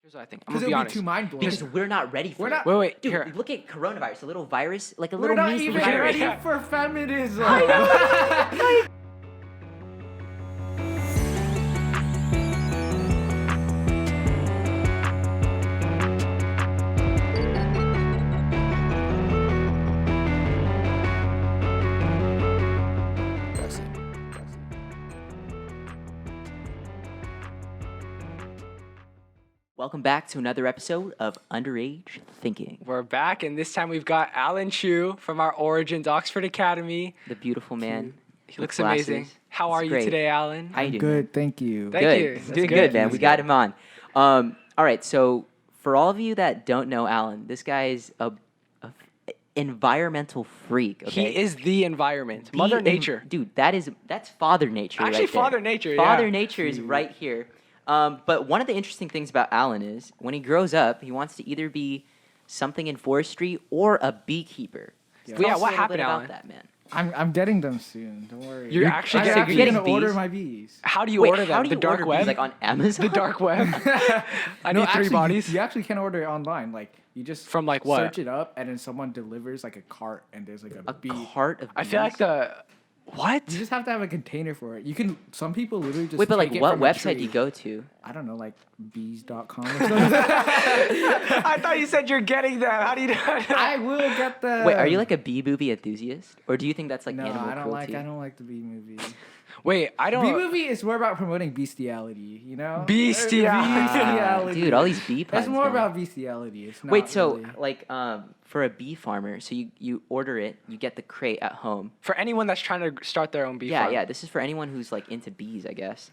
Here's what I think. I'm Because gonna be it'll be honest. too mind blowing. Because we're not ready for We're it. not- Wait, Dude, here. look at coronavirus, a little virus, like a We're little not measly even virus. ready for feminism. Welcome back to another episode of Underage Thinking. We're back, and this time we've got Allan Chu from our Origins Oxford Academy. The beautiful man. He with looks glasses. amazing. How It's are you great. today, Allan? How you doing? Good, thank you. Thank Good. you. He's That's doing good. good, man. He's We got good. him on. All right, so for all of you that don't know Allan, this guy is a environmental freak. Okay? He is the environment, The Mother en- Nature. Dude, that's Father Nature. Actually, right there. Father Nature, Father yeah. Nature is right here. But one of the interesting things about Allan is when he grows up, he wants to either be something in forestry or a beekeeper. Yeah. Tell Yeah, us what a little happened, bit about Allan? that, man. I'm getting them soon. Don't worry. You're actually getting- I'm you're getting gonna order bees? my bees. How do you Wait, order them? how do The you dark order web? bees? Like on Amazon? The dark web. I No, need three actually, bodies. You actually can order it online. Like you just From, like, what? Search it up, and then someone delivers like a cart, and there's like a bee. Cart of I feel like bees? what? You just have to have a container for it. You can. Some people literally just. Wait, but like take it what from a website do tree. you go to? I don't know, like bees.com or something. I thought you said you're getting them. How do you know? I will get the. Wait, are you like a bee movie enthusiast? Or do you think that's like No, animal I don't cruelty? like. I don't like the bee movie. Wait, I don't. Bee movie is more about promoting bestiality. You know. Bestiality. Bestiality. Dude, all these bee puns. It's more man. about bestiality. It's not. Wait, so really. like for a bee farmer, so you order it, you get the crate at home. For anyone that's trying to start their own bee farm. Yeah, this is for anyone who's like into bees, I guess.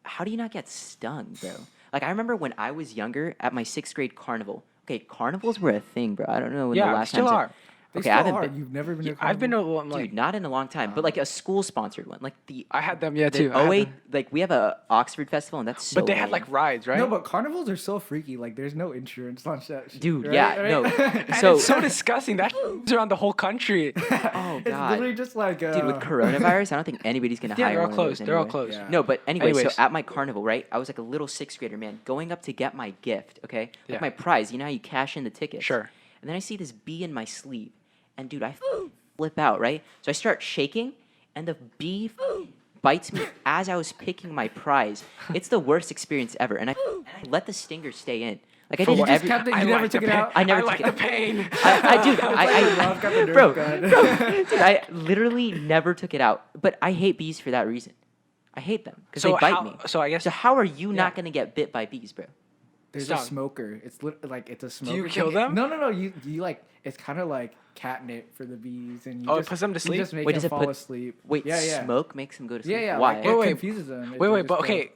How do you not get stung, bro? Like I remember when I was younger at my 6th grade carnival. Okay, carnivals were a thing, bro. I don't know when Yeah, the last still time. are. They Okay, I still haven't are. been. You've never been. to a I've been carnival? to like Dude, not in a long time, but like a school sponsored one, like the I had them, yeah, the too. I had 08, them. like we have a Oxford festival, and that's so. But they had lame. like rides, right? No, but carnivals are so freaky. Like, there's no insurance on that. Dude, right? yeah, Right? no. And So, it's so disgusting. That's around the whole country. oh It's god, literally just like. dude, with coronavirus, I don't think anybody's gonna Yeah, hire they're all one of those closed. They're all anyway. closed. Yeah. No, but anyway, so Anyways. at my carnival, right? I was like a little 6th grader, man, going up to get my gift, okay? Like Yeah. my prize. You know how you cash in the tickets? Sure. And then I see this bee in my sleeve, and dude, I flip out, right? So I start shaking, and the bee bites me as I was picking my prize. It's the worst experience ever, and I let the stinger stay in. Like I For did what? every. kept it- I You never like took the it pain. out? I never I took like it the out. pain. Dude, Love got the nerf bro, gun. dude, I literally never took it out. But I hate bees for that reason. I hate them because So they bite how- me. so I guess- So how are you not Yeah. gonna get bit by bees, bro? There's Stung. a smoker. It's like it's a smoker. you kill thing. them? No. You like it's kind of like catnip for the bees, and you Oh, it just, puts them to You sleep? just make Wait, them does it fall put- asleep. Wait, yeah. smoke makes them go to sleep. Yeah, Why? Like, Wait, it wait. confuses them. Wait, but okay.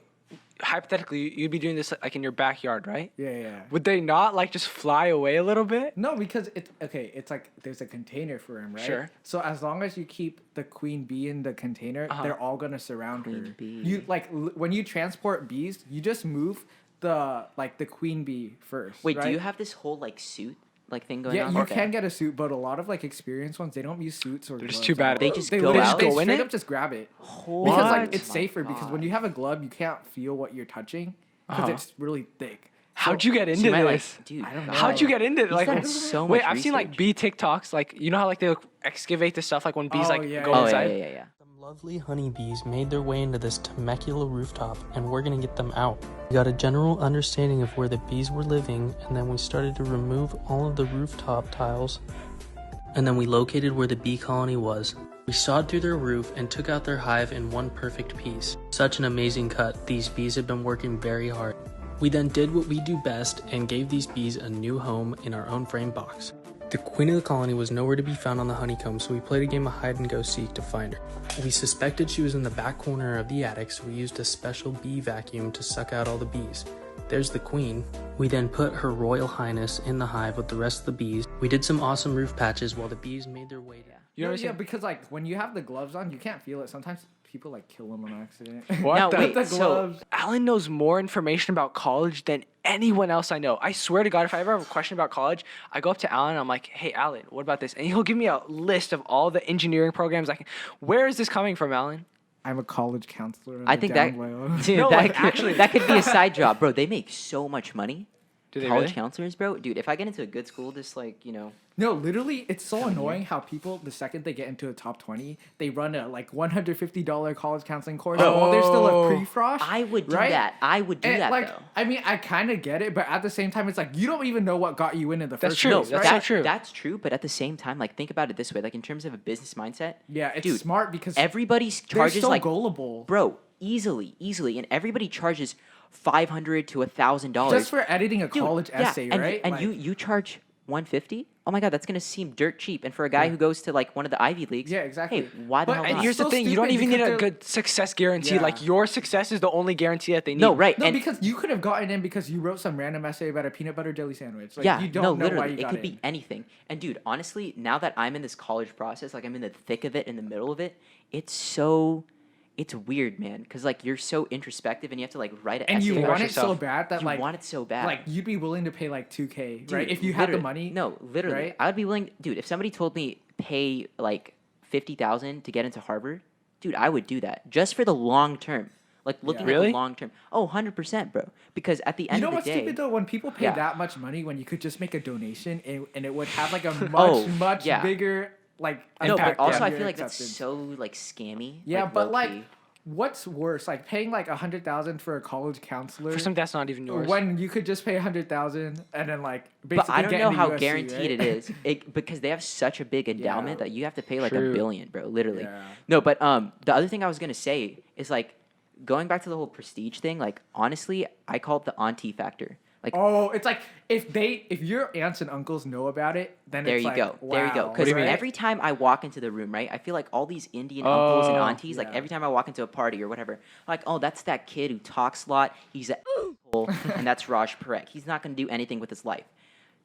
Hypothetically, you'd be doing this like in your backyard, right? Yeah. Would they not like just fly away a little bit? No, because it's okay. It's like there's a container for him, right? Sure. So as long as you keep the queen bee in the container, Uh-huh. they're all gonna surround Queen her. bee. You like when you transport bees, you just move the queen bee first. Wait, right? do you have this whole like suit like thing going Yeah, on? you Okay. can get a suit, but a lot of like experienced ones, they don't use suits or. They're just gloves too at bad. all. They just they go literally- out? They Go in straight it? up just grab it. Holy Because like What? it's my safer because when God. you have a glove, you can't feel what you're touching because Uh-huh. it's really thick. How'd you get So into might, like, this? dude, I don't know. How'd you get into it? He's Like, done so wait, much I've seen like research. bee TikToks. Like, you know how like they excavate the stuff like when bees Oh, like yeah, go yeah. Oh inside. yeah. Some lovely honeybees made their way into this Temecula rooftop, and we're gonna get them out. We got a general understanding of where the bees were living, and then we started to remove all of the rooftop tiles, and then we located where the bee colony was. We sawed through their roof and took out their hive in one perfect piece. Such an amazing cut. These bees have been working very hard. We then did what we do best and gave these bees a new home in our own frame box. The queen of the colony was nowhere to be found on the honeycomb, so we played a game of hide and go seek to find her. We suspected she was in the back corner of the attic, so we used a special bee vacuum to suck out all the bees. There's the queen. We then put her royal highness in the hive with the rest of the bees. We did some awesome roof patches while the bees made their way down. You know what I'm yeah, saying? because like when you have the gloves on, you can't feel it. Sometimes people like kill them on accident. What Now, the? wait, the so gloves. Alan knows more information about college than anyone else I know. I swear to God, if I ever have a question about college, I go up to Alan and I'm like, hey, Alan, what about this? And he'll give me a list of all the engineering programs I can. Where is this coming from, Alan? I'm a college counselor. I think that, dude, No, that, like, could, actually- that could be a side job, bro. They make so much money. Do they College really? counselors, bro. Dude, if I get into a good school, just like No, literally, it's so annoying how people, the second they get into a top 20, they run a like $150 college counseling course while they're still a pre-frosh. I would do right? that. I would do And, that like, though. I mean, I kind of get it, but at the same time, it's like you don't even know what got you in the That's first true. place, That's right? so true. That's true, but at the same time, like think about it this way: like in terms of a business mindset, Yeah, it's dude, smart because everybody they're charges so like gullible. bro, easily, and everybody charges $500 to $1,000 Just for editing a Dude, college yeah, essay, and, right? And Like, you charge $150? Oh my god, that's gonna seem dirt cheap. And for a guy who goes to like one of the Ivy Leagues, Yeah, exactly. Hey, why the But- hell And not? here's the so thing: you don't stupid even need because a they're- good success guarantee. Yeah. Like your success is the only guarantee that they need. no, right? no, and because you could have gotten in because you wrote some random essay about a peanut butter jelly sandwich. Like, yeah, you don't no, know literally, why you it got could in. be anything. And dude, honestly, now that I'm in this college process, like I'm in the thick of it, in the middle of it, it's weird, man. Because like you're so introspective, and you have to like write an And essay. you about want it yourself. so bad that You like want it so bad. like you'd be willing to pay like 2K, Dude, right? If you had the literally- money. No, literally. right? I would be willing, dude, if somebody told me pay like 50,000 to get into Harvard, dude, I would do that just for the long term. Like looking at Really? the long term. Oh, 100%, bro. Because at the You end know of the what's day, stupid though? When people pay Yeah. that much money, when you could just make a donation and it would have like a much Oh, much yeah. bigger like no, but impact also on I your feel like that's acceptance. so like scammy. Yeah, but like, low-key. what's worse, like paying like 100,000 for a college counselor For something that's not even yours. when you could just pay 100,000 and then like basically But I don't get know into how USC, guaranteed right? it is, because they have such a big endowment that you have to pay like True. $1 billion, bro. Literally. Yeah. No, but the other thing I was gonna say is like going back to the whole prestige thing. Like honestly, I call it the auntie factor. Like Oh, it's like if your aunts and uncles know about it, then there it's you like, go. There you go. wow, Because right? every time I walk into the room, right, I feel like all these Indian uncles and Oh, aunties, like yeah. every time I walk into a party or whatever, like, oh, that's that kid who talks a lot. He's an asshole, and that's Raj Parekh. He's not going to do anything with his life.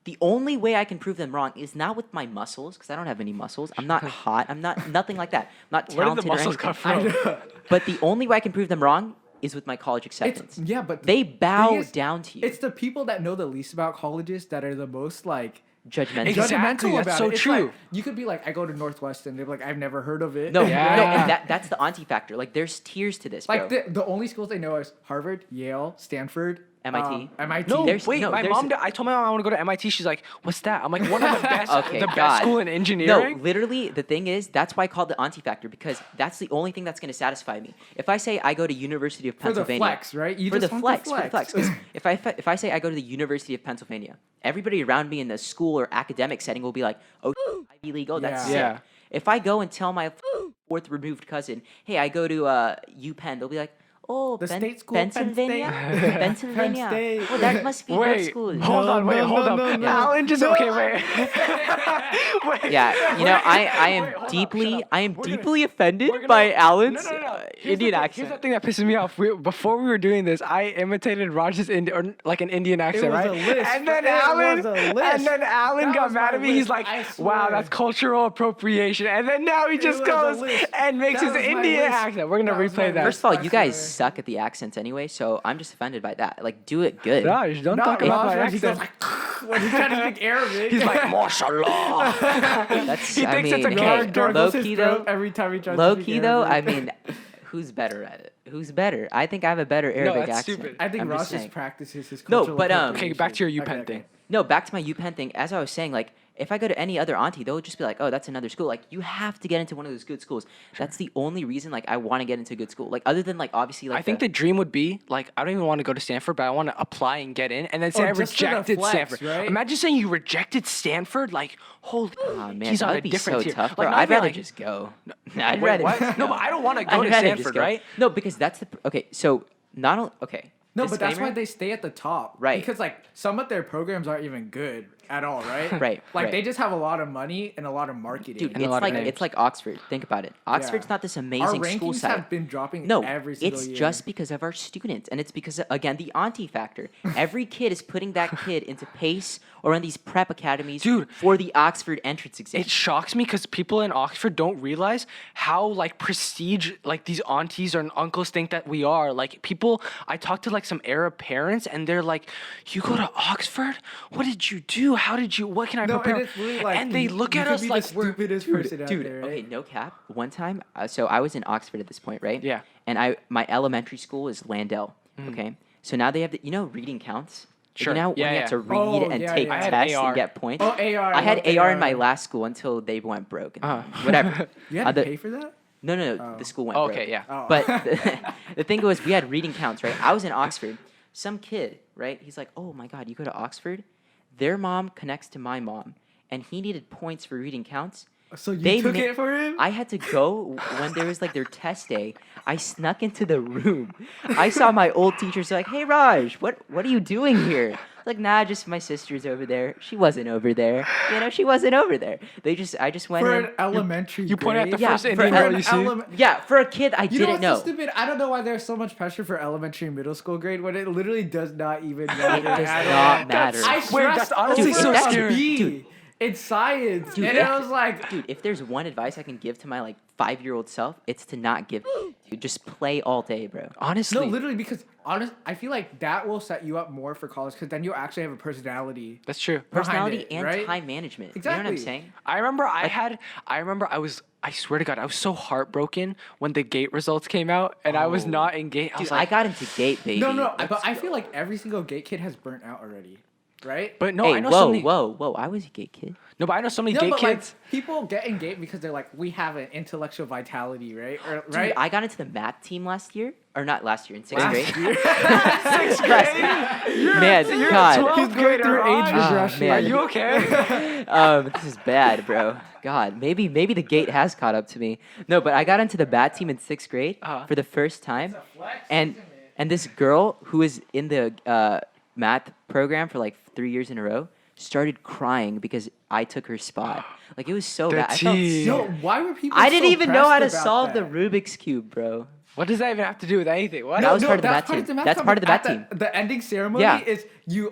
The only way I can prove them wrong is not with my muscles, because I don't have any muscles. I'm not hot. I'm not nothing like that. I'm not Where did the talented or muscles anything. come from? But the only way I can prove them wrong is with my college acceptance. yeah, but They the bow thing is, down to you. It's the people that know the least about colleges that are the most like Judgmental. Exactly, judgmental that's about so it. It's true. like, you could be like, I go to Northwestern. They're like, I've never heard of it. No, Yeah. no, and that's the auntie factor. Like, there's tiers to this, like bro. the only schools they know is Harvard, Yale, Stanford, MIT. MIT. No, There's- wait. no, My there's- mom. I told my mom I want to go to MIT. She's like, "What's that?" I'm like, "One of the best, Okay, the best God. school in engineering." No, literally, the thing is, that's why I call it the auntie factor, because that's the only thing that's going to satisfy me. If I say I go to University of for the Pennsylvania, flex, right? You for the just want flex, the for the flex. 'Cause if I say I go to the University of Pennsylvania, everybody around me in the school or academic setting will be like, "Oh, Ivy League, oh, that's Yeah. sick." Yeah. If I go and tell my fourth removed cousin, "Hey, I go to UPenn," they'll be like, "Oh, The state school, Penn Pennsylvania, State." Pennsylvania. Penn State. Oh, that must be good Wait, school." hold on, wait, no, hold no, up. no, no. Alan just No. okay, wait. Wait. Yeah, you know, I am Wait, hold up, deeply, shut up. I am We're gonna- deeply offended we're gonna- by Alan's No. Indian Here's the thing- accent. Here's the thing that pisses me off. Before we were doing this, I imitated Raj's or like an Indian accent, was right? a lisp. And then It Alan, was a and lisp. then Alan That got was mad my at me. He's lisp, like, I "Wow, swear. that's cultural appropriation." And then now he just was a goes lisp. and makes That his was my Indian lisp. accent. We're gonna That was my replay that. First of all, I you guys swear. suck at the accents anyway, so I'm just offended by that. Like, do it good. Raj, don't No, talk about my Raj, he goes accent. like, when he's trying to speak Arabic. He's like, "Mashallah." That's, He I thinks mean, it's a hey, character. Gargles low his key throat though, every time he tries low to speak key though, I Arabic. mean, who's better at it? Who's better? I think I have a better Arabic that's accent. stupid. I think I'm Ross just just saying. practices his No, cultural but, Okay, back to your UPenn Okay, thing. okay. No, back to my UPenn thing. As I was saying, like, if I go to any other auntie, they'll just be like, "Oh, that's another school." Like, you have to get into one of those good schools. That's the only reason, like, I want to get into a good school. Like, other than, like, obviously, like, I think the dream would be like I don't even want to go to Stanford, but I want to apply and get in, and then say Oh, I just for the rejected flex, Stanford. right? Imagine saying you rejected Stanford. Like, holy, oh, man, he's that on would a be different so tier. tough, Like, bro. not I'd even, rather like- just go. I'd Wait, rather what? just No, go. but I don't want to go I'd to rather just Stanford, go. right? No, because that's the okay. So not only okay. No, but that's why disclaimer. they stay at the top. Right. Because like some of their programs aren't even good at all, right? Right, Like right. they just have a lot of money and a lot of marketing. Dude, And a it's lot of like names. it's like Oxford. Think about it. Oxford's not this Our amazing school rankings site. have been dropping No, every single it's year. just because of our students, and it's because again the auntie factor. Every kid is putting that kid into PACE or in these prep academies, Dude, for the Oxford entrance exam. It shocks me because people in Oxford don't realize how like prestige like these aunties or uncles think that we are. Like I talked to like some Arab parents and they're like, "You go to Oxford? What did you do? how did you? What can I No, prepare? and it's really like and they look at us like we're stupidest person out Dude, there, okay, right? no cap. One time, so I was in Oxford at this point, right? Yeah. And my elementary school is Landell. Okay. So now they have reading counts. Like, Sure. You know when Yeah, you yeah. have to read Oh, and yeah, take yeah. I had tests AR. and get points. Oh, AR. I had love AR in my last school until they went broke. And Whatever. You had to the- pay for that? No. Oh. The school went Oh, broke. okay, yeah. Oh. But the thing was, we had reading counts, right? I was in Oxford. Some kid, right? He's like, oh my God, you go to Oxford? Their mom connects to my mom, and he needed points for reading counts. So you They took ma- it for him? I had to go when there was like their test day. I snuck into the room. I saw my old teachers like, "Hey Raj, what are you doing here?" Like, nah, just my sister's over there. She wasn't over there. She wasn't over there. I just went For in. an elementary You point out the grade? Yeah, first for Indian an girl you see. Yeah, for a kid, I You know didn't what's so know. stupid? I don't know why there's so much pressure for elementary and middle school grade when it literally does not even matter. It does at not all. matter. I Wait, stressed that's honestly over so a scary. B Dude. in science, Dude, and if- I was like, Dude, if there's one advice I can give to my 5-year-old self, it's to not give. Dude, just play all day, bro. Honestly, no, literally, because I feel like that will set you up more for college because then you'll actually have a personality. that's true. Personality it, and right? time management. You know what I'm Exactly. saying? I remember I swear to God, I was so heartbroken when the gate results came out and I was Oh. not in gate. I was Dude, I like, got into gate, baby. No, Let's but I go. feel like every single gate kid has burnt out already, right? but no, Hey, I know whoa, so many. whoa! I was a gate kid. No, but I know so many No, gate but kids. like people get in gate because they're like, we have an intellectual vitality, right? Right? Dude, I got into the math team last year, or not last year, in sixth Last grade. year. Sixth grade. Man, You're God. 12th He's going grader, through age Raj. regression. man. Are you okay? This is bad, bro. God, maybe the gate has caught up to me. No, but I got into the bad team in sixth grade for the first time, and this girl who was in the math program for 3 years in a row started crying because I took her spot. Like, it was so The bad. I felt tea. Yo, so. why were people? I didn't so even know how to pressed about solve the that? Rubik's cube, bro. What does that even have to do with anything? What? That was part of the that's math team. math That's part of the math company. team. The ending ceremony Yeah. is you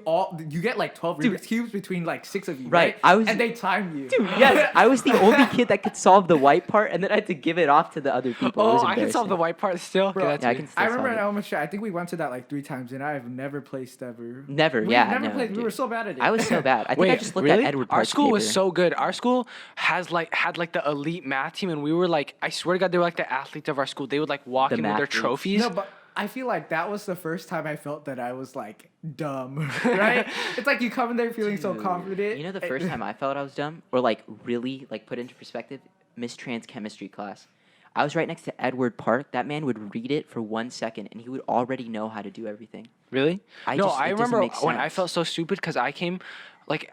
get 12 Dude. Rubik's cubes between 6 of you, Right, right? I was- and they time you. Dude, yes, I was the only kid that could solve the white part, and then I had to give it off to the other people. It was Oh, I can solve the embarrassing. white part still. Bro, Okay, that's Yeah, I me. can still I remember solve in it. elementary, I think we went to that 3 times, and I've never placed ever. Never, We yeah, never no, played. We dude. were so bad at it. I was so bad. I think Wait, I just looked really? at Edward Our Park's school was paper. so good. Our school had the elite math team, and we were I swear to God, they were the athletes of our school. They would walk The in with their math geeks. trophies. No, but I feel like that was the first time I felt that I was dumb, right? It's like you come in there feeling so confident. You know the first time I felt I was dumb, or really put into perspective, Miss Trans chemistry class. I was right next to Edward Park. That man would read it for 1 second, and he would already know how to do everything. Really? I No, just- I it doesn't remember make when I sense. felt so stupid because I came,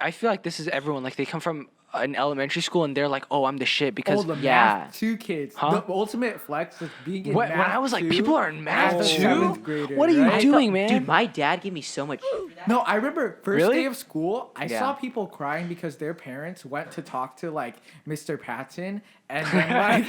I feel like this is everyone. They come from an elementary school and they're oh, I'm the shit because the Yeah. math 2 kids. Huh? The ultimate flex is being in when math I was 2 people are in math as a too. 7th grader, What are you right? doing, man? Dude, my dad gave me so much. No, I remember first Really? day of school, I Yeah. saw people crying because their parents went to talk to Mr. Patton and then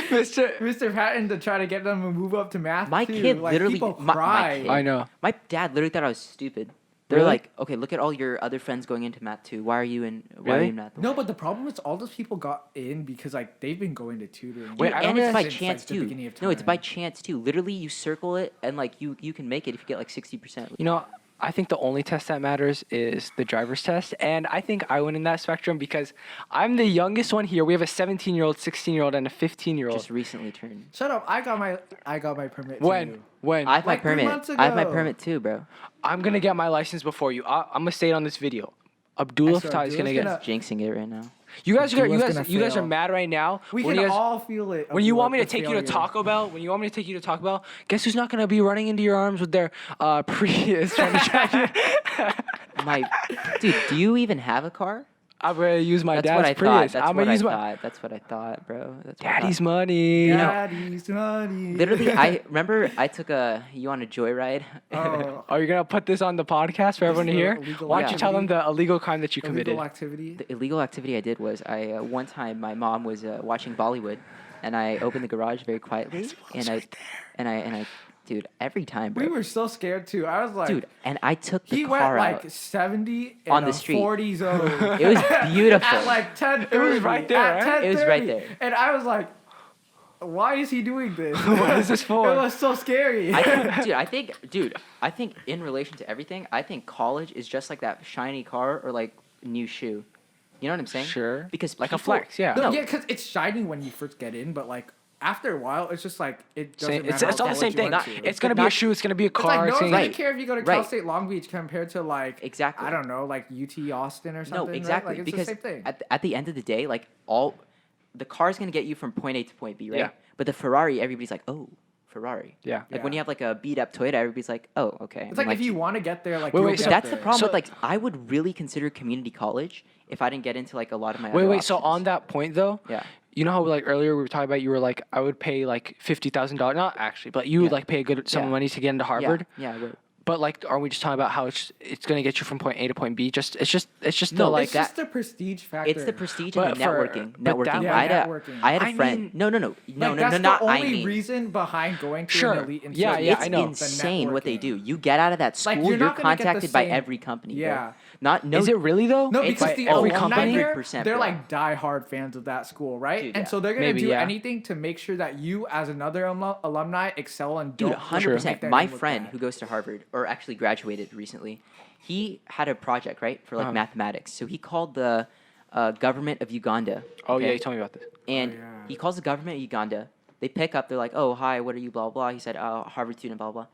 Mr. Patton to try to get them to move up to math. My too. kid Like, literally. people My cry. kid. I know. My dad literally thought I was stupid. They're Really? okay, look at all your other friends going into math too. Why are you in Really? math? No, but the problem is all those people got in because they've been going to tutoring. Wait, I don't and it's by since, chance the too. beginning of No, it's by time. chance too. Literally, you circle it, and you can make it if you get 60%. You know, I think the only test that matters is the driver's test, and I think I win in that spectrum because I'm the youngest one here. We have a 17-year-old, 16-year-old, and a 15-year-old. Just recently turned. Shut up! I got my permit. When? Too. When? I have my 3 permit. months I have my ago. permit too, bro. I'm gonna get my license before you. I'm gonna say it on this video. Abdullah swear, is gonna Abdullah's get. gonna- Jinxing it right now. You guys are Abdullah's gonna you guys are fail. mad right now. We when can you guys, all feel it. when you want me to the take you to failure. Taco Bell, guess who's not gonna be running into your arms with their Prius trying to track you? Dude, do you even have a car? I'm gonna use my That's what I dad's thought. Prius. That's I'm what gonna I use my thought. That's what I thought, bro. That's what I daddy's thought. money. Daddy's money. Literally, I remember I took you on a joyride. Oh, Are you gonna put this on the podcast for everyone to the hear? illegal Why don't you tell them activity? the illegal crime that you committed? illegal activity. The illegal activity I did was one time my mom was watching Bollywood, and I opened the garage very quietly, and I, dude, every time, bro. We were so scared too. I was like, Dude, and I took the he went car out. 70 in On the a street. 40 zone. It was beautiful. At 10:30. It was right there, At right? 10:30. It was right there. And I was like, why is he doing this? What is this for? It was so scary. I think in relation to everything, I think college is just like that shiny car or new shoe. You know what I'm saying? Sure. Because like a people- flex, yeah. No, No. yeah, because it's shiny when you first get in, but like after a while, it's just like it doesn't Same, matter. it's all the what same you thing. went to. It's gonna be a shoe. It's gonna be a It's car. like no it's one's gonna- gonna care if you go to Cal Right. State Long Beach compared to like Exactly. I don't know, like UT Austin or something. No, exactly. Right? Like, it's because the same thing. at the end of the day, like all the car's gonna get you from point A to point B, right? Yeah. But the Ferrari, everybody's like, oh, Ferrari. Yeah. Like when Yeah. you have like a beat up Toyota, everybody's like, oh, okay. It's like if you want to get there, like Wait, you'll wait, get so- That's the there. problem So- with like I would really consider community college if I didn't get into like a lot of my Wait, other wait. So options. on that point though, Yeah. you know how like earlier we were talking about you were like I would pay like $50,000, not actually, but you would Yeah. like pay a good sum of Yeah. money to get into Harvard. Yeah, I would. But like, are we just talking about how it's gonna get you from point A to point B? It's just No, the like It's just the prestige factor. It's the prestige But and the for- networking. but Networking. that- Yeah, I had networking. I had a I friend. mean- No, that's not the I only mean. reason behind going to Sure. an elite institute. Yeah, yeah, It's I know. The insane what they networking. do. You get out of that Like, school, you're you're not gonna get the contacted by same- every company. bro. Yeah. Not no. Is it really though? No, It's because by the every alumni company? there, 100%, they're bro. like diehard fans of that school, right? Dude, and yeah. so they're gonna Maybe, do yeah. anything to make sure that you, as another alumni, excel and Dude, don't 100%. make their My name look friend bad. who goes to Harvard, or actually graduated recently, he had a project, right, for like Uh-huh. mathematics. So he called the government of Uganda. Oh yeah, okay? you told me about this. And yeah. he calls the government of Uganda. They pick up. They're like, "Oh, hi. What are you? Blah blah." He said, "Harvard student." Blah blah.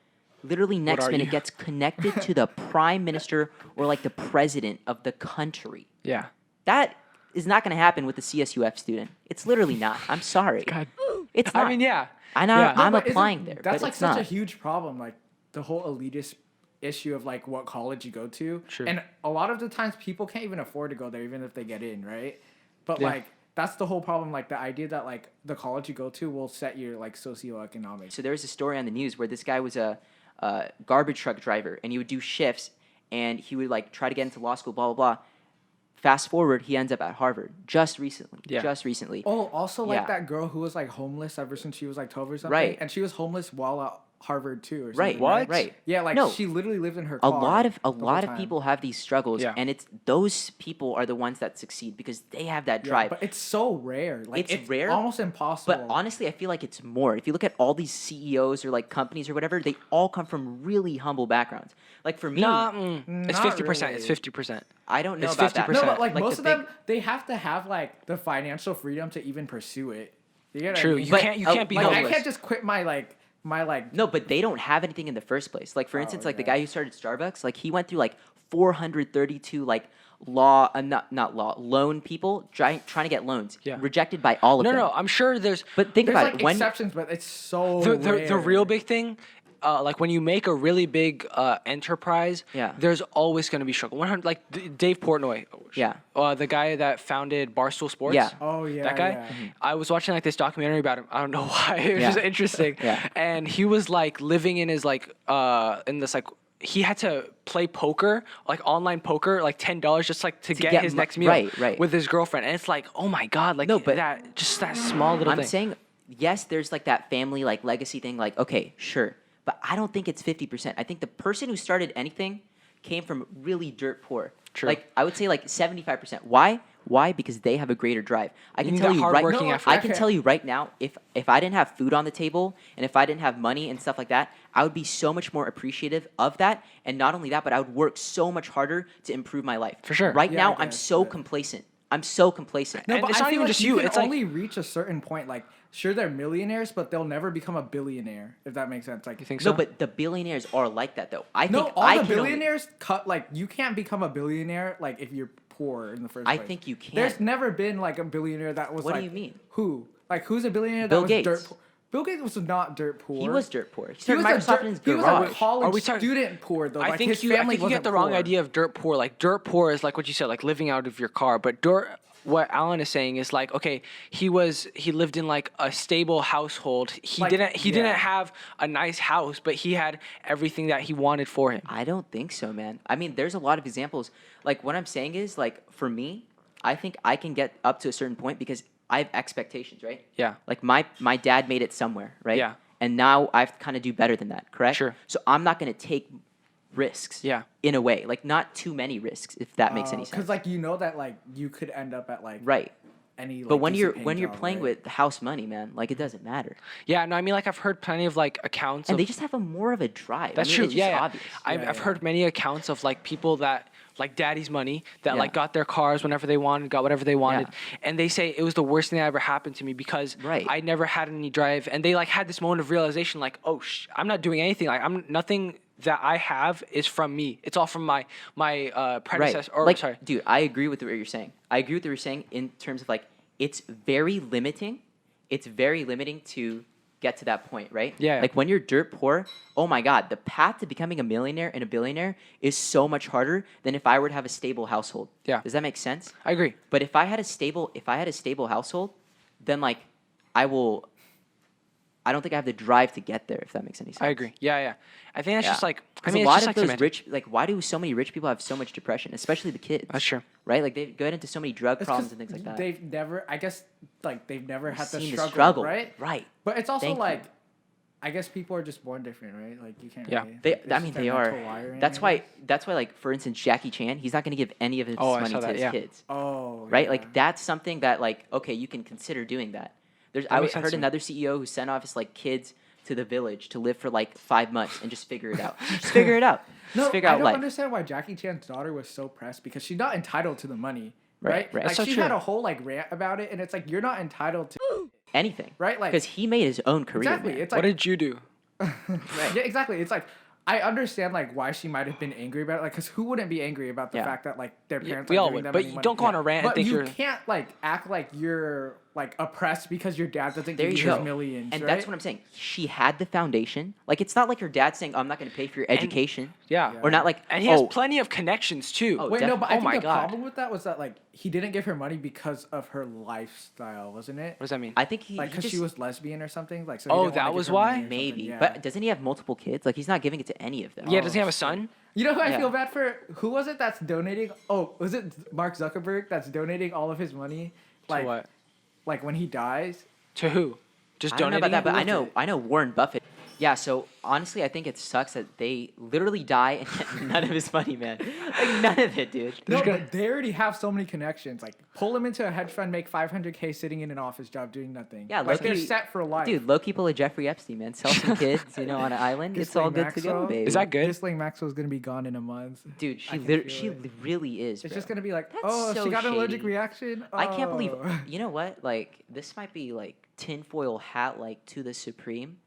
Literally next are minute you? gets connected to the prime minister or like the president of the country. Yeah. That is not going to happen with the CSUF student. It's literally not. I'm sorry. God. It's not. I mean, yeah. I know. Yeah. No, I'm but isn't- applying there, That's but like it's such not. a huge problem, like the whole elitist issue of like what college you go to. Sure. And a lot of the times people can't even afford to go there, even if they get in, right? But Yeah. like that's the whole problem. Like the idea that like the college you go to will set your like socioeconomic. So there was a story on the news where this guy was a garbage truck driver, and he would do shifts, and he would like try to get into law school, blah blah blah. Fast forward, he ends up at Harvard just recently. Yeah. Just recently. Oh, also like Yeah. that girl who was like homeless ever since she was like 12 or something. Right. And she was homeless while at Harvard too or something. Right. What? Right. Yeah, like No. she literally lived in her A car. lot of the whole time. people have these struggles, Yeah. and it's those people are the ones that succeed because they have that Yeah, drive. but it's so rare. Like It's rare, almost impossible. But honestly, I feel like it's more. If you look at all these CEOs or like companies or whatever, they all come from really humble backgrounds. Like for me, Nah, it's Not 50%. really. It's 50%. I don't know it's about that. 50%. No, but like most the of them, big- they have to have like the financial freedom to even pursue it. You get what I True. mean? You But, can't you uh, can't be like I homeless. can't just quit my No, but they don't have anything in the first place. Like for instance, like the guy who started Starbucks, like he went through like 432 like not law loan people trying to get loans. Yeah. Rejected by all of No, them. no, I'm sure there's But think There's about like it. When exceptions, but it's so the rare. real big thing, like when you make a really big enterprise, Yeah. there's always going to be struggle. 100, like Dave Portnoy, Yeah. the guy that founded Barstool Sports. Yeah. Oh yeah, That guy. yeah. I was watching like this documentary about him. I don't know why. It was Yeah. just interesting. Yeah. And he was like living in his like in this like he had to play poker, like online poker, like $10 just like to get get his mo- next meal right. with his girlfriend. And it's like, oh my god, like No, but that just that small little I'm thing. saying yes, there's like that family like legacy thing. Like okay, sure, but I don't think it's 50%. I think the person who started anything came from really dirt poor. True. Like I would say like 75%. Why? Why? Because they have a greater drive. I You can need tell that you right hard-working now. effort. I can tell you right now, if I didn't have food on the table and if I didn't have money and stuff like that, I would be so much more appreciative of that. And not only that, but I would work so much harder to improve my life. For sure. Right Yeah, now, I I'm guess, so but- complacent. I'm so complacent. And it's not even just you, can it's like- only reach a certain point. Like, sure, they're millionaires, but they'll never become a billionaire. If that makes sense. Like, You think so? No, but the billionaires are like that though. I no, think all I the can only- billionaires cut. Like, you can't become a billionaire like if you're poor in the first I place. think you can. There's never been like a billionaire that was. What do like, you mean? Who? Like, who's a billionaire Bill that was Gates. dirt poor? Bill Gates was not dirt poor. He was dirt poor. He He started was, Microsoft a, in his dirt, he was garage. a college Are we talking- student poor though. I Like, think his you I family think you get wasn't the wrong poor. idea of dirt poor. Like dirt poor is like what you said, like living out of your car. But what Alan is saying is like, okay, he lived in like a stable household. He Like, didn't yeah. have a nice house, but he had everything that he wanted for him. I don't think so, man. I mean, there's a lot of examples. Like what I'm saying is like for me, I think I can get up to a certain point because I have expectations, right? Yeah. Like my dad made it somewhere, right? Yeah. And now I have to kind of do better than that, correct? Sure. So I'm not going to take risks. Yeah. In a way, like not too many risks, if that makes any sense. Because like you know that like you could end up at like Right. any. Like, But when decent you're paying job, playing right? with house money, man, like it doesn't matter. Yeah, no, I mean like I've heard plenty of like accounts And of they just have a more of a drive. That's I mean, true. It's just Yeah, obvious. I've Yeah, I've yeah. heard many accounts of like people that like daddy's money that Yeah. like got their cars whenever they wanted, got whatever they wanted, and they say it was the worst thing that ever happened to me because Right. I never had any drive, and they like had this moment of realization, like, oh, I'm not doing anything, like I'm nothing that I have is from me. It's all from my predecessor. Or like, sorry, dude, I agree with what you're saying. I agree with what you're saying in terms of like it's very limiting. It's very limiting to get to that point, right? Yeah. Like when you're dirt poor, oh my God, the path to becoming a millionaire and a billionaire is so much harder than if I were to have a stable household. Yeah. Does that make sense? I agree. But if I had a stable household, then like I don't think I have the drive to get there, if that makes any sense. I agree. Yeah. I think that's just like, I 'Cause mean, a it's lot just of like those semantics. rich, like, why do so many rich people have so much depression, especially the kids? That's true. Right? Like, they get into so many drug It's problems 'cause and things like that. They've never, I guess, like they've never had the Seen struggle, right? Right. But it's also Thank you. like, I guess people are just born different, right? Like you can't. Yeah. Really, They, it's I mean, just their they are. mental wiring, That's I guess. why, like, for instance, Jackie Chan, he's not going to give any of his Oh, I money saw to that, his yeah. kids. Oh. Right? yeah. Like, that's something that, like, okay, you can consider doing that. I makes sense heard to me. another CEO who sent off his, like, kids to the village to live for, like, 5 months and just figure it out. Just figure it out. No, Just figure I out don't life. understand why Jackie Chan's daughter was so pressed because she's not entitled to the money, Right, right? right. Like That's so she true. had a whole like rant about it, and it's like you're not entitled to Anything. right, like Because he made his own career, exactly. man. It's What like did you do? yeah, exactly. It's like I understand like why she might have been angry about it, like because who wouldn't be angry about the Yeah. fact that like their parents we are all giving would, them but any you money. don't go on a rant and But think you you're- can't like act like you're like oppressed because your dad doesn't There give you you go. his millions, And right? that's what I'm saying. She had the foundation. Like, it's not like her dad saying, oh, I'm not going to pay for your education. Yeah. Or not like, And he has oh, plenty of connections too. Oh, Wait, no, but I Oh think my the God. problem with that was that like he didn't give her money because of her lifestyle, wasn't it? What does that mean? I think he, Like he because just, she was lesbian or something. Like so. Oh, he didn't that wanna give was her why? money or something, maybe. yeah. But doesn't he have multiple kids? Like, he's not giving it to any of them. Yeah, does he have a shit. son? You know who I Yeah. feel bad for? Who was it that's donating? Oh, was it Mark Zuckerberg that's donating all of his money? Like, To what? like when he dies? To who? Just I don't know donating about that, it? but I know Warren Buffett. Yeah, so honestly, I think it sucks that they literally die and get none of his money, man. Like, none of it, dude. No, gonna- but they already have so many connections. Like, pull them into a hedge fund, make $500K sitting in an office job doing nothing. Yeah, like they're low-key- set for life. Dude, low-key pull a Jeffrey Epstein, man. Sell some kids, on an island. It's all Ghislaine good to go, Maxwell- baby. Is that good? Ghislaine Maxwell's gonna be gone in a month. Dude, I can feel she it. really is, It's bro. just gonna be like, That's oh, so she got an allergic shady. reaction. I can't believe. Oh. You know what? Like, this might be like tinfoil hat, like to the supreme.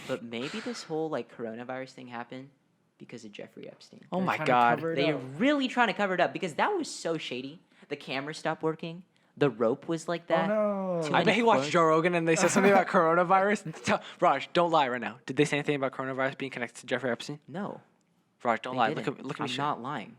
But maybe this whole like coronavirus thing happened because of Jeffrey Epstein. Oh They're my trying to God. cover it They're up. really trying to cover it up because that was so shady. The camera stopped working. The rope was like that. Oh Too no. I many bet he watched quotes. Joe Rogan and they said something about coronavirus. Raj, don't lie right now. Did they say anything about coronavirus being connected to Jeffrey Epstein? No, Raj, don't they lie. didn't. Look at me. I'm straight. not lying.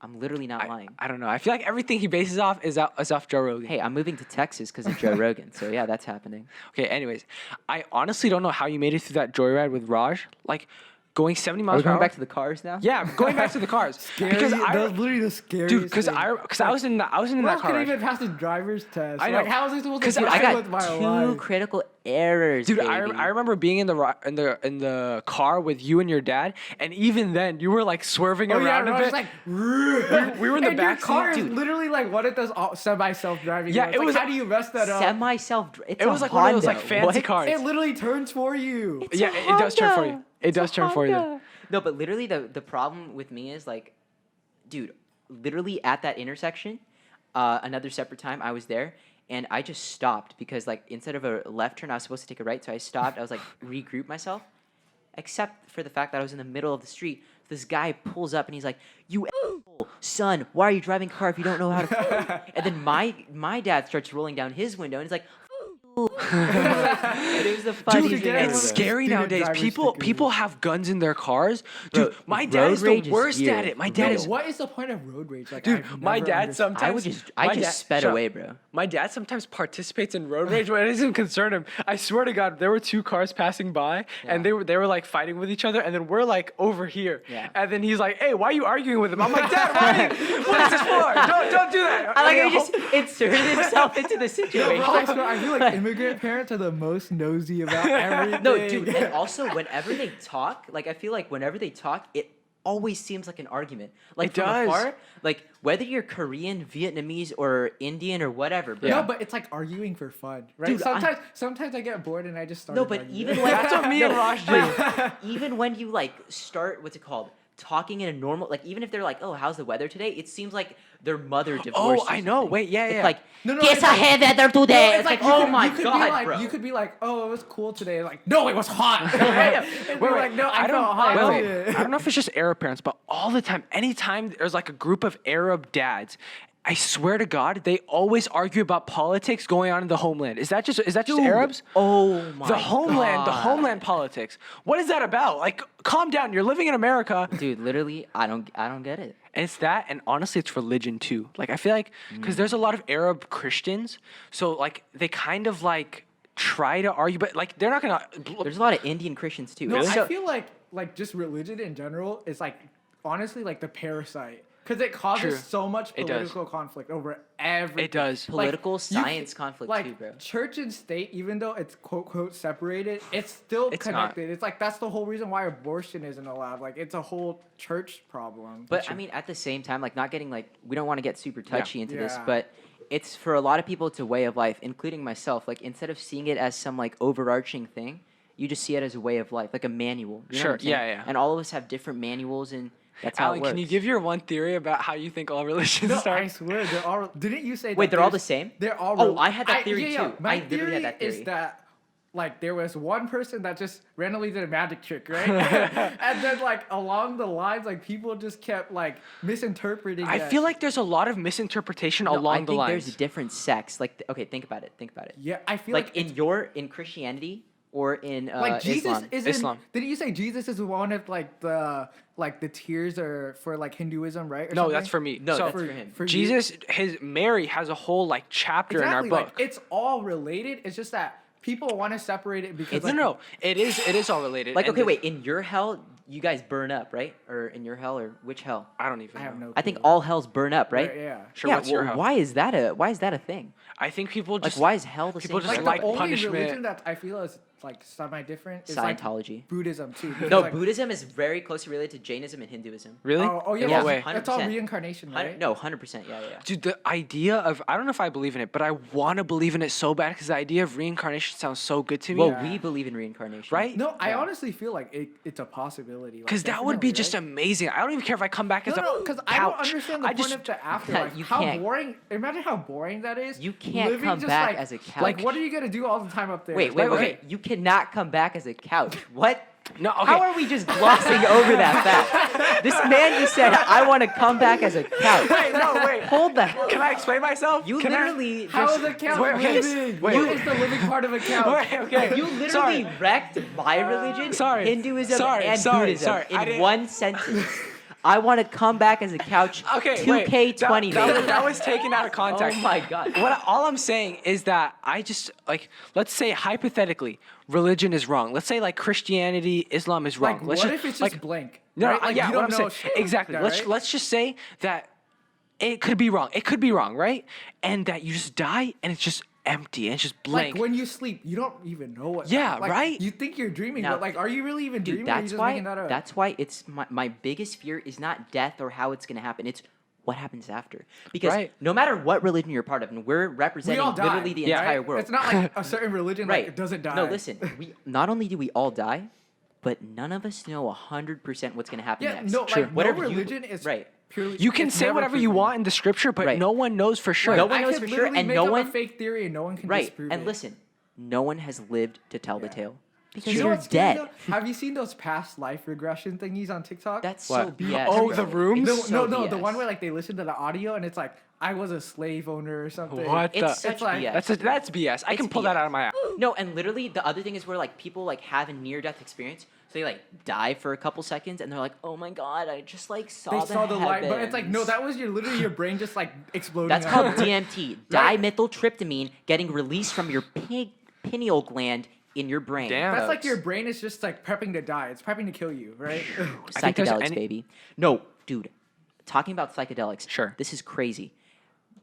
I'm literally not lying. I don't know. I feel like everything he bases off is off Joe Rogan. Hey, I'm moving to Texas because of Joe Rogan. So yeah, that's happening. Okay, anyways, I honestly don't know how you made it through that joyride with Raj. Like, going 70 Are miles we per going hour. back to the cars now? Yeah, going back to the cars. Because that was I, literally the scariest. dude, because thing. I was in that Ralph car. couldn't Raj. even pass the driver's test. I know. Like, how was he supposed to 'Cause get I I with got my 2 life? critical errors, Dude, baby. I remember being in the car with you and your dad, and even then you were like swerving Oh yeah, around a Raj bit. like we were in the and back your car seat, is dude. literally like one of those semi self-driving. Yeah, ones. it Like, was how do you mess that up? Semi-self. It's It a was like one of those like Honda. fancy What? cars. It literally turns for you. It's Yeah, a it does turn for you. Honda. It It's does a turn for you. Honda. No, but literally the problem with me is like, dude, literally at that intersection, another separate time I was there and I just stopped because like instead of a left turn I was supposed to take a right, so I stopped. I was like regroup myself, except for the fact that I was in the middle of the street. This guy pulls up and he's like, "You asshole, son, why are you driving a car if you don't know how to?" And then my dad starts rolling down his window and he's like, and it was the funniest Dude, thing again, ever. It's bro. scary Student nowadays. driver People stickers. people have guns in their cars. Dude, Bro, my dad road is the rage is worst weird. at it. My Road dad Dude, is what is the point of road rage? Like, Dude, I've my never dad understood. sometimes I just sped shut up. away, bro. My dad sometimes participates in road rage when it doesn't concern him. I swear to God, there were 2 cars passing by and Yeah. they were like fighting with each other, and then we're like over here. Yeah. And then he's like, "Hey, why are you arguing with him?" I'm like, "Dad, why? What is this for? Don't do that." I like how And he just inserted himself into the Yo, situation. bro, I swear, I feel like immigrant parents are the most nosy about everything. No, dude, and also whenever they talk, like I feel like whenever they talk, it always seems like an argument. Like It from does. afar, like whether you're Korean, Vietnamese, or Indian or whatever, bro. Yeah. No, but it's like arguing for fun, right? Dude, sometimes I get bored and I just start. No, but even when That's what me and Raj do. But even when you like start, what's it called? talking in a normal, like even if they're like, oh, how's the weather today? It seems like their mother divorced. Oh, I know. Wait, yeah, It's yeah. like, No, guess it's I like- had weather today. It's like, you oh could- my you could be god, like, bro. You could be like, oh, it was cool today. Like, no, it was hot. Right? And Wait, you're like, no, I don't, felt hot. wait. I don't know if it's just Arab parents, but all the time, anytime there's like a group of Arab dads, I swear to God, they always argue about politics going on in the homeland. Is that just Arabs? Oh my The homeland politics. What is that about? Like, calm down. You're living in America. Dude, literally, I don't get it. And it's that, and honestly, it's religion too. Like, I feel like, because there's a lot of Arab Christians, so like they kind of like try to argue, but like they're not gonna. There's a lot of Indian Christians too. No, I So- feel like just religion in general is like honestly like the parasite because it causes True. so much It does. political conflict over everything. It does. Political you science can- conflict like, too, bro. Church and state, even though it's quote quote separated, it's still It's not. connected. It's like that's the whole reason why abortion isn't allowed. Like it's a whole church problem. But I mean, at the same time, like not getting like we don't want to get super touchy into this, Yeah. but it's for a lot of people, it's a way of life, including myself. Like instead of seeing it as some like overarching thing, you just see it as a way of life, like a manual. You know Sure, what I'm saying? yeah, yeah. And all of us have different manuals, and that's how Alan, it works. can you give your one theory about how you think all religions no, start? I swear they're all. Didn't you say? Wait, that they're all the there's- same? They're all. Oh, I had that theory too. My I literally theory had that theory. is that. Like there was one person that just randomly did a magic trick, right? And then like along the lines, like people just kept like misinterpreting. I that. feel like there's a lot of misinterpretation No, along I the think lines. there's different sects. Like, okay, think about it. Yeah, I feel Like like in Christianity or in like Jesus Islam. isn't. Islam. Didn't you say Jesus is one of like the tiers are for like Hinduism, right? Or No, something? that's for me. No, so that's for him. For you? Jesus, Mary has a whole like chapter Exactly, in our book. like it's all related. It's just that people want to separate it because no, it is all related. Like, and okay, the- wait, in your hell, you guys burn up, right? Or in your hell, or which hell? I don't even. I have know. no. I think clue. all hells burn up, right? Yeah. Sure, yeah. what's your well, hell? why is that a thing? I think people just Like, why is hell the people same? just thing? Like the like only punishment. religion that I feel is like semi-different is like Scientology. Buddhism too. because, No, like, Buddhism is very closely related to Jainism and Hinduism. Really? Oh yeah, In yeah, what way? That's all 100%. reincarnation, right? No, 100%. Yeah. Dude, the idea of I don't know if I believe in it, but I want to believe in it so bad because the idea of reincarnation sounds so good to me. Well, Yeah. we believe in reincarnation. Right? No, I Yeah. honestly feel like it's a possibility. Like, Because that would be definitely, just right? amazing. I don't even care if I come back as No, a because I don't couch. understand the I point just of the afterlife. You How can't. boring! Imagine how boring that is. You can't Living come just, back like- as a couch. Like, what are you gonna do all the time up there? Wait. okay. You cannot come back as a couch. What? no. Okay. How are we just glossing over that fact? This man just said, "I want to come back as a couch." Wait, no, wait. Hold the hell. Can I explain myself? You Can I- literally How just is a couch Wait, okay. living? Wait. What is the living part of a couch? Wait, okay. You literally Sorry. wrecked my religion, Sorry. Hinduism, Sorry, and sorry, Buddhism sorry. I in didn't- one sentence. I want to come back as a couch. Okay, 2K20, wait. That, baby. that was taken out of context. Oh my god. All I'm saying is that I just like let's say hypothetically religion is wrong. Let's say like Christianity, Islam is wrong. Like, let's what if it's just like, blank? No, right? Like, yeah, you what don't I'm know saying exactly. that, Let's right? let's just say that it could be wrong. It could be wrong, right? And that you just die and it's just empty and it's just blank. Like when you sleep, you don't even know what. Yeah, like, right? You think you're dreaming, Now- but like, are you really even Dude, dreaming? or are you that's just why. making that up? That's why it's my biggest fear is not death or how it's gonna happen. It's what happens after. Because Right. no matter what religion you're part of, and we're we representing all die. literally the Yeah. entire right? world. It's not like a certain religion right. like it doesn't die. No, listen. We not only do we all die, but none of us know 100% what's gonna happen Yeah, next. no, True. like Whatever no you- religion is right. purely. you can it's say never whatever you proven. want in the scripture, but Right. no one knows for sure. No one I knows could for sure, literally and make no up one- a fake theory and no one can Right. disprove And it. listen, no one has lived to tell the tale. Because You know you're what's scary, dead. though? Have you seen those past life regression thingies on TikTok? That's What? so BS. Oh, bro. the rooms? It's no, so no, the BS. one where like they listen to the audio and it's like I was a slave owner or something. What the? It's such like- BS. That's BS. I can It's pull that BS. out of my ass. No, and literally the other thing is where like people like have a near death experience, so they like die for a couple seconds and they're like, "Oh my god, I just like They saw the light, but it's like no, heavens." that was literally your brain just like exploding. That's out. called DMT, Right. dimethyltryptamine, getting released from your pineal gland in your brain. Damn. That's like your brain is just like prepping to die. It's prepping to kill you, right? I think there's Psychedelics, any- baby. No, dude. Talking about psychedelics. Sure. This is crazy.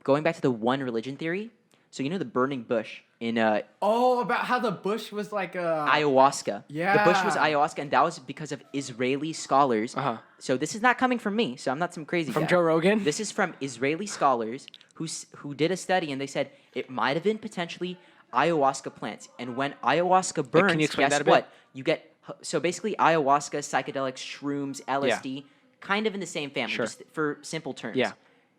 Going back to the one religion theory. So you know the burning bush in Oh, about how the bush was like ayahuasca. The bush was Yeah. ayahuasca, and that was because of Israeli scholars. Uh-huh. So this is not coming from me. So I'm not some crazy From guy. Joe Rogan? This is from Israeli scholars who did a study, and they said it might have been potentially ayahuasca plants. And when ayahuasca burns, can you explain guess that a bit? what? You get so basically ayahuasca, psychedelics, shrooms, LSD. kind of in the same family, Sure. just for simple terms. Yeah.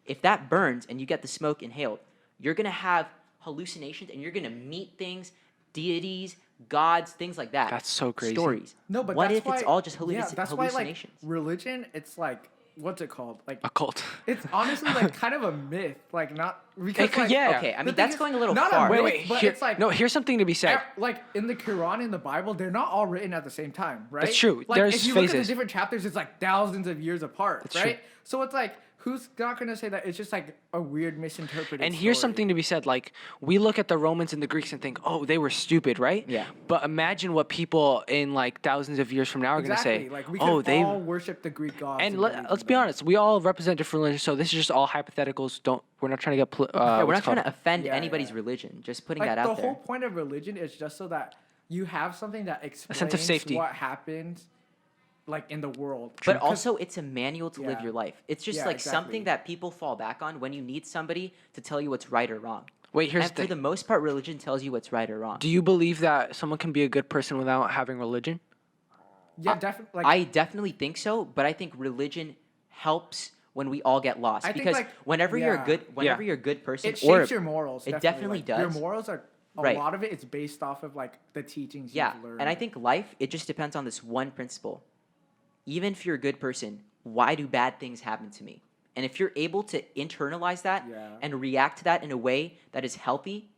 If that burns and you get the smoke inhaled, you're gonna have hallucinations and you're gonna meet things, deities, gods, things like that. That's so crazy. Stories. No, but what that's if why, it's all just that's why, like, hallucinations? religion, it's like, what's it called? Like, A cult. it's honestly like kind of a myth. Like, not because could- like, yeah. Okay, I the mean thing that's is, going a little not far. A myth, Wait. but Here, it's like no, here's something to be said. like in the Quran and the Bible, they're not all written at the same time, right? That's true. Like, There's if you look at the phases. different chapters, it's like thousands of years apart, That's right? true. So it's like, who's not gonna say that it's just like a weird misinterpreted? And here's story? something to be said. Like, we look at the Romans and the Greeks and think, oh, they were stupid, right? Yeah. But imagine what people in like thousands of years from now are Exactly. going to say. Like we oh, can all worship the Greek gods. And believe let's in be them. honest, we all represent different religions, so this is just all hypotheticals. We're not trying to get. Yeah, we're what's not trying called- to offend Yeah, anybody's yeah. religion. Just putting Like that the out there. whole point of religion is just so that you have something that explains sense of safety. what happens, like in the world. But 'Cause- also, it's a manual to live Yeah. your life. It's just Yeah, like exactly. something that people fall back on when you need somebody to tell you what's right or wrong. Wait, here's And the for the thing. most part, religion tells you what's right or wrong. Do you believe that someone can be a good person without having religion? yeah, definitely. Like, I definitely think so, but I think religion helps when we all get lost I think, because like, whenever you're a yeah. good, whenever you're a good person, it shapes your morals. it definitely definitely Like, does. Your morals are a Right. lot of it is based off of like the teachings yeah, you've learned. and I think life it just depends on this one principle. Even if you're a good person, why do bad things happen to me? And if you're able to internalize that Yeah. and react to that in a way that is healthy,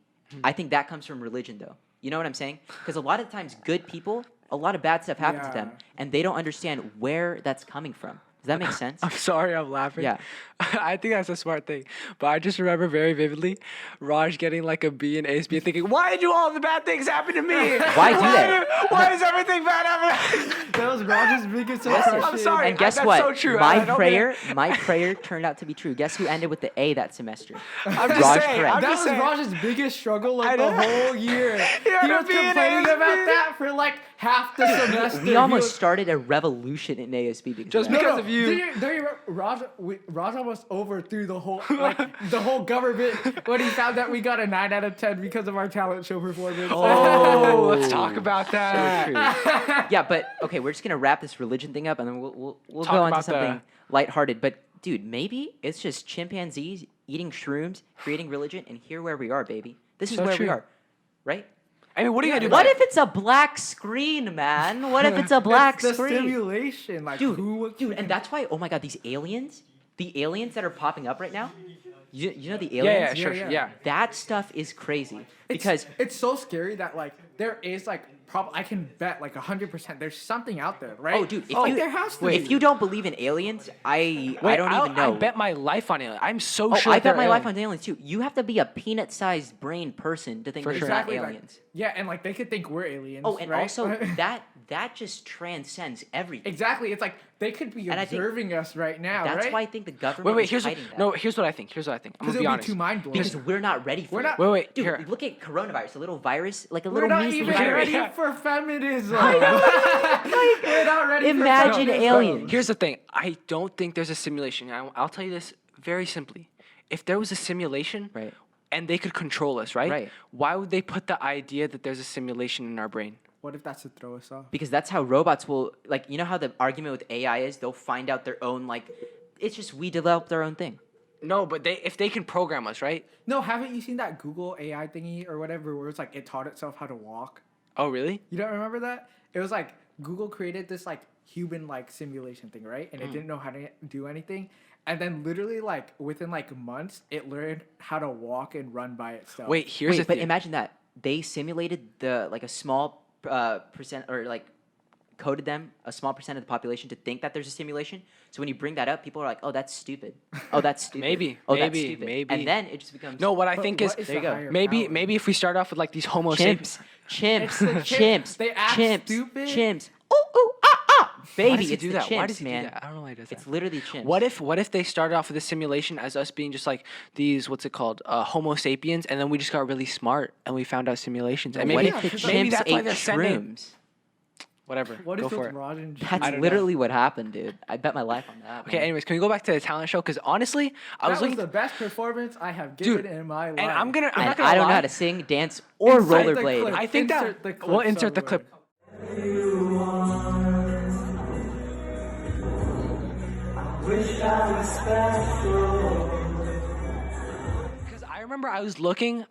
I think that comes from religion, though. You know what I'm saying? Because a lot of times, good people, a lot of bad stuff happens to them, Yeah. and they don't understand where that's coming from. Does that make sense? I'm sorry, I'm laughing. Yeah. I think that's a smart thing. But I just remember very vividly Raj getting like a B in ASB and thinking, why do all the bad things happen to me? Why do that? Why is everything bad happening? that was Roger's biggest Listen, obsession. I'm sorry. And guess that's what? so true. I don't mean My prayer turned out to be true. Guess who ended with the A that semester? I'm just Raj saying. correct. I'm That just was saying. Raj's biggest struggle I like the know. whole year. He had He a was B in complaining ASB. about that for like half the semester. We He almost was- started a revolution in ASB because Just of that. because of you. Do you remember Raj almost overthrew the whole the whole government when he found that we got a 9 out of 10 because of our talent show performance. Oh, let's talk about that. True. Yeah, but okay, we're just gonna wrap this religion thing up, and then we'll Talk go on to about the- something lighthearted. But dude, maybe it's just chimpanzees eating shrooms, creating religion, and here where we are, baby. This is So where true. we are, right? I mean, what are you Yeah, going to do What about if it's a black screen, man? What if it's a black It's the screen? simulation, like Dude, and that's why. Oh my God, the aliens that are popping up right now. You know the it? aliens. Yeah, sure, Yeah, yeah. That stuff is crazy because it's so scary that like there is like I can bet like 100% there's something out there, right? oh, dude, there has to if be. you don't believe in aliens, I Wait, don't even know. I bet my life on it. I'm so Oh, sure I they're bet my life aliens. on aliens too. You have to be a peanut-sized brain person to think For there's sure. not exactly like- aliens. yeah, and like they could think we're aliens. Oh, and right? also that just transcends everything. exactly, it's like they could be And I think observing us right now, That's right? why I think the government Wait, is here's hiding that. here's what I think. I'm because gonna it'll be be honest. too mind blowing. because we're not ready for We're it. not- Wait, Dude, here. look at coronavirus, a little virus, like a We're little not measly even virus. ready Yeah. for feminism. We're not ready. Imagine for aliens. Here's the thing. I don't think there's a simulation. I'll tell you this very simply. If there was a simulation, Right. and they could control us, right? Right. Why would they put the idea that there's a simulation in our brain? What if that's to throw us off? Because that's how robots will, like, you know how the argument with AI is? They'll find out their own, like, it's just we developed our own thing. No, but if they can program us, right? No, haven't you seen that Google AI thingy or whatever where it's like it taught itself how to walk? Oh, really? You don't remember that? It was like Google created this like human like simulation thing, right? And it Mm. didn't know how to do anything. And then literally like within like months, it learned how to walk and run by itself. Wait, here's Wait, the but thing. imagine that. They simulated like, a small percent, or, like, coded them, a small percent of the population to think that there's a simulation. So when you bring that up, people are like, oh, that's stupid. Oh, that's stupid. Maybe, Oh, that's maybe, stupid. maybe. And then it just becomes... No, what I But think what is there you the go. higher maybe power? maybe if we start off with like these Homo Chimps. sapiens. Chimps. the Chimps. They act chimps. stupid. Chimps. Ooh, ah. Baby, Why does he it's do the that? chimps, Why does he man. do that? I don't know why he does that. It's literally chimps. What if they started off with a simulation as us being just like these what's it called Homo sapiens, and then we just got really smart and we found out simulations. And What maybe if the maybe chimps that's why ate they're sending. shrooms? Whatever. What Go if for it's it. Raj and That's I don't know. literally what happened, dude. I bet my life on that. Okay. man. Anyways, can we go back to the talent show? Because honestly, I was that was looking. the best performance I have Dude, given in my life. and I'm And not gonna I don't know lie. how to sing, dance, or Insert the rollerblade. clip. I think Insert that the clip we'll insert the somewhere. clip. Because I remember I was looking.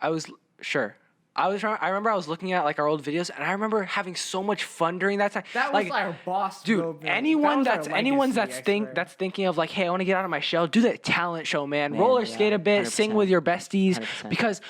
I remember I was looking at like our old videos, and I remember having so much fun during that time. That was our boss dude. moment. Anyone That was our legacy, I swear. that's thinking of like, hey, I want to get out of my shell. Do that talent show, man. Man, Roller yeah, skate a bit, sing 100%. with your besties, 100%. because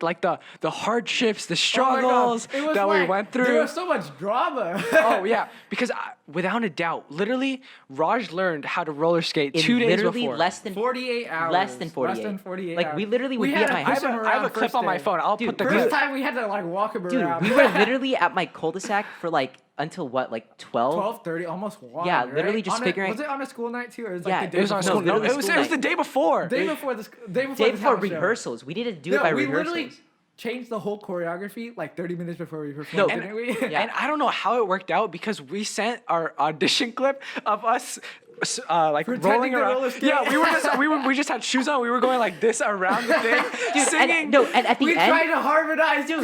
like the hardships, the Oh my God, struggles it was that we like- went There through. was so much drama. Oh yeah, because without a doubt, literally, Raj learned how to roller skate In 2 days literally before. less than 48 hours. Less than 48. Less than 48 Like hours. we literally would We be had at to my push house. him I have a around clip first on my day. phone. I'll Dude, put the First clip. time we had to like walk him Dude, around. we were literally at my cul-de-sac for like until what, like 12? 12:30, almost 1. Yeah, right? literally just On a- figuring- Was it on a school night too, or was it Yeah, like the It day was on before? school. literally No, it was school the night. day before. Day before the Day before the talent show. rehearsals. We didn't do it No, by we rehearsals. literally changed the whole choreography like 30 minutes before we No, performed, and- didn't we? yeah. And I don't know how it worked out because we sent our audition clip of us like Pretending rolling to around. roller skate. Yeah, we just had shoes on. We were going like this around the thing, singing. And at the We end, tried to harmonize, dude.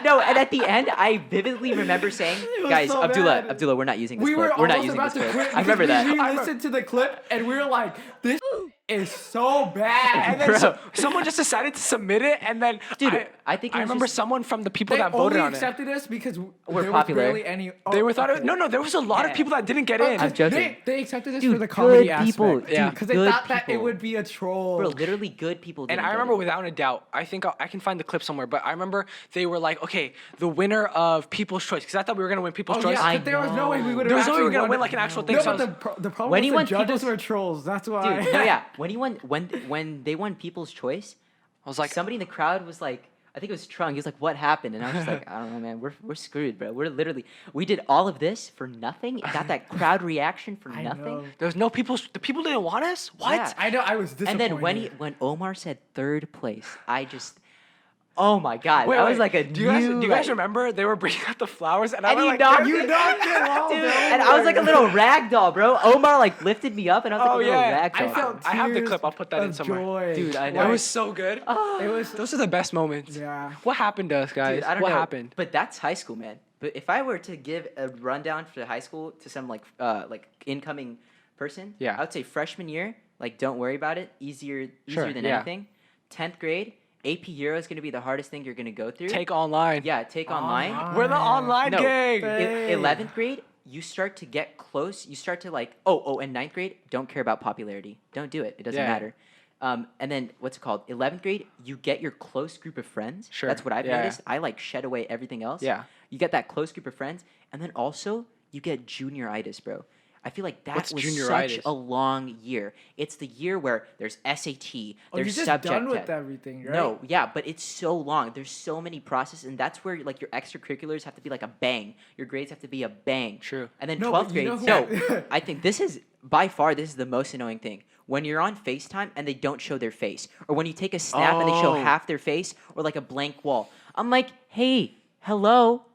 no, and at the end, I vividly remember saying, was "Guys, so Abdullah, bad. we're not using this We were clip. We're not almost using about this to clip." quit. I remember because that. We listened to the clip and we were like, "This is so bad." And then someone just decided to submit it, and then Dude, I think it I was remember just- someone from the people They that voted only on it. accepted us because We're there popular. was barely any. They were thought okay. no, there was a lot of Yeah. people that didn't get in. I'm joking. They accepted us Dude, for the comedy good people. aspect. Yeah. Because they Good thought that it people. would be a troll. Bro, literally good people. And didn't I get remember it. without a doubt, I think I can find the clip somewhere, but I remember they were like, okay, the winner of People's Choice, because I thought we were going to win People's Oh Choice. yeah, I but there was no way we would have. There was no way we were actually gonna won win it. like an actual thing. No, So I but was- the problem When was he the won judges People's- were trolls. That's why. Dude, no, yeah. When they won People's Choice, I was like, somebody in the crowd was like, I think it was Trung. He was like, "What happened?" And I was just like, "I don't know, man. We're screwed, bro. We did all of this for nothing. Got that crowd reaction for I nothing." know. there was no people. The people didn't want us. What? Yeah. I know. I was disappointed. And then when Omar said third place, I just, oh my god, Wait, that wait, was like a do you guys like- remember they were bringing out the flowers and I And was you like, knocked you it. knocked it all, Dude, bro. and I was like a little rag doll, bro. Omar like lifted me up, and I was like Oh, a little yeah. rag doll. I felt I have the tears clip. I'll put that in of somewhere. joy. Dude, I It know. was so good. It was. Those are the best moments. Yeah. What happened to us, guys? Dude, I don't what know. happened? But that's high school, man. But if I were to give a rundown for high school to some like incoming person, Yeah. I would say freshman year, like don't worry about it, easier Sure, than yeah. anything. 10th grade, AP Euro is going to be the hardest thing you're going to go through. Take online. Yeah, take online. We're the online No. gang. Hey. 11th grade, you start to get close. You start to like, and 9th grade, don't care about popularity. Don't do it. It doesn't Yeah. matter. And then what's it called? 11th grade, you get your close group of friends. Sure, That's what I've yeah. noticed. I like shed away everything else. Yeah. You get that close group of friends, and then also you get junioritis, bro. I feel like that What's was junioritis? such a long year. It's the year where there's SAT, Oh, you're there's just subject done with test. everything, right? No, yeah, but it's so long. There's so many processes, and that's where like your extracurriculars have to be like a bang. Your grades have to be a bang. True. And then No, 12th but you grade. know No, who- I think this is by far this is the most annoying thing. When you're on FaceTime and they don't show their face, or when you take a snap and they show Oh. half their face, or like a blank wall. I'm like, hey, hello,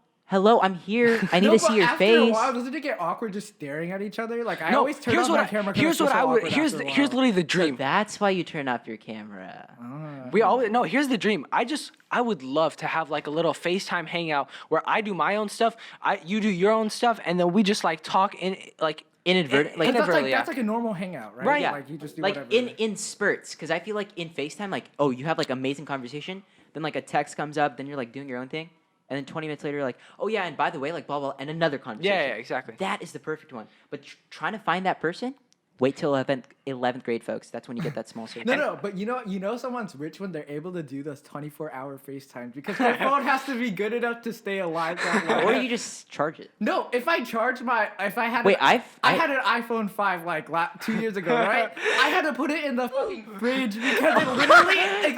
I'm here. I need No, to see but your after face. a while, doesn't it get awkward just staring at each other? Like I No, always turn here's off what my camera. 'cause here's I what feel I so would awkward here's after a here's while. literally the dream. That's why you turn off your camera. We always no. Here's the dream. I would love to have like a little FaceTime hangout where I do my own stuff, you do your own stuff, and then we just like talk in like Inadvertent, like, But that's inadvertently, that's like a normal hangout, right? Right. Yeah. Like you just do like whatever. in spurts, because I feel like in FaceTime, like, oh, you have like amazing conversation, then like a text comes up, then you're like doing your own thing, and then 20 minutes later, you're like, oh yeah, and by the way, like blah blah, and another conversation. yeah, exactly. That is the perfect one. But trying to find that person, wait till 11th grade, folks. That's when you get that small circle. No, but you know someone's rich when they're able to do those 24-hour FaceTimes because their phone has to be good enough to stay alive that long. Or you just charge it. No, if I had Wait, I I had an iPhone 5 like 2 years ago, right? I had to put it in the fucking fridge because it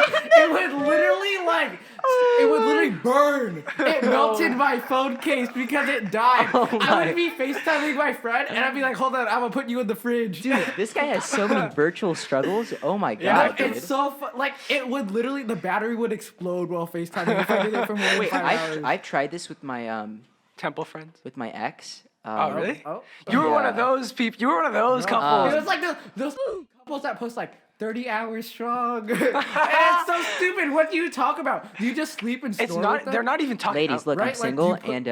would literally burn. It melted my phone case because it died. Oh I my. would be FaceTiming my friend and I'd be like, hold on, I'm gonna put you in the fridge. Dude, this guy has so many virtual struggles. Oh my Yeah, god, dude. It's so fun. Like it would literally, the battery would explode while FaceTiming if I did it for more than Wait, 5 hours. I've tried this with my Temple friends. ex. Oh really? Oh. You were one of Yeah. those people. You were one of those It couples. was like those couples that post like 30 hours strong. And it's so stupid. What do you talk about? Do you just sleep and snore It's with not. them? They're not even talking. Ladies, look, right? I'm Like, single, you put- and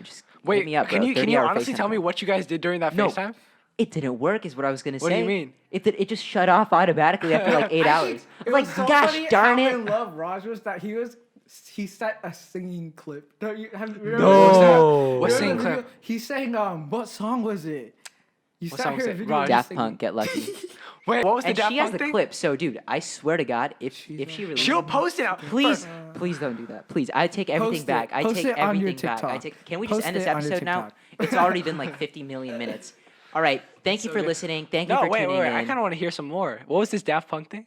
just Wait, hit me up, can bro. you 30-hour honestly FaceTime tell me call. what you guys did during that No. FaceTime? It didn't work, is what I was gonna say. What do you mean? It just shut off automatically after like 8 hours. It Like, was so gosh funny darn how it! in love Raj was that he set a singing clip. Don't you remember No. What Remember singing the clip? video? He sang what song was it? You What sat song here was in it? a video Raj. of Daft singing. Punk, Get Lucky. Wait, what was the And Daft she has Punk the thing? clip. So, dude, I swear to God, if she releases, She'll post it out. please don't do that. Please, I take everything Post it. back. I Post take it on your everything back. TikTok. Can we just Post end this it on your episode now? TikTok. It's already been like 50 million minutes. All right. Thank you So for good. listening. Thank you No, for wait. tuning in. I kind of want to hear some more. What was this Daft Punk thing?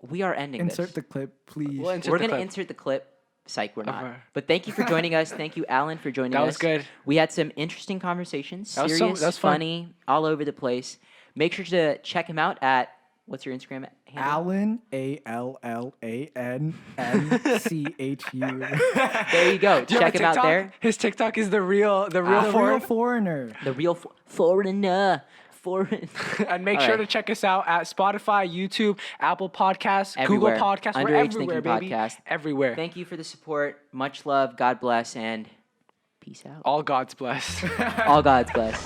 We are ending Insert this. the clip, please. We'll insert We're the gonna clip. insert the clip. Psych, we're not. Okay. But thank you for joining us. Thank you, Alan, for joining us. That was good. We had some interesting conversations. That was Serious, that was fun. funny, all over the place. Make sure to check him out at what's your Instagram handle? Allan ALLANNCHU. There you go. Do you have Check a him out TikTok? there. His TikTok is the real The foreign. real foreigner. The real foreigner. And make All sure right. to check us out at Spotify, YouTube, Apple Podcasts, Everywhere. Google Podcasts. We're Underage everywhere, Thinking baby. Podcast. Everywhere. Thank you for the support. Much love. God bless and peace out. All God's blessed. All God's bless.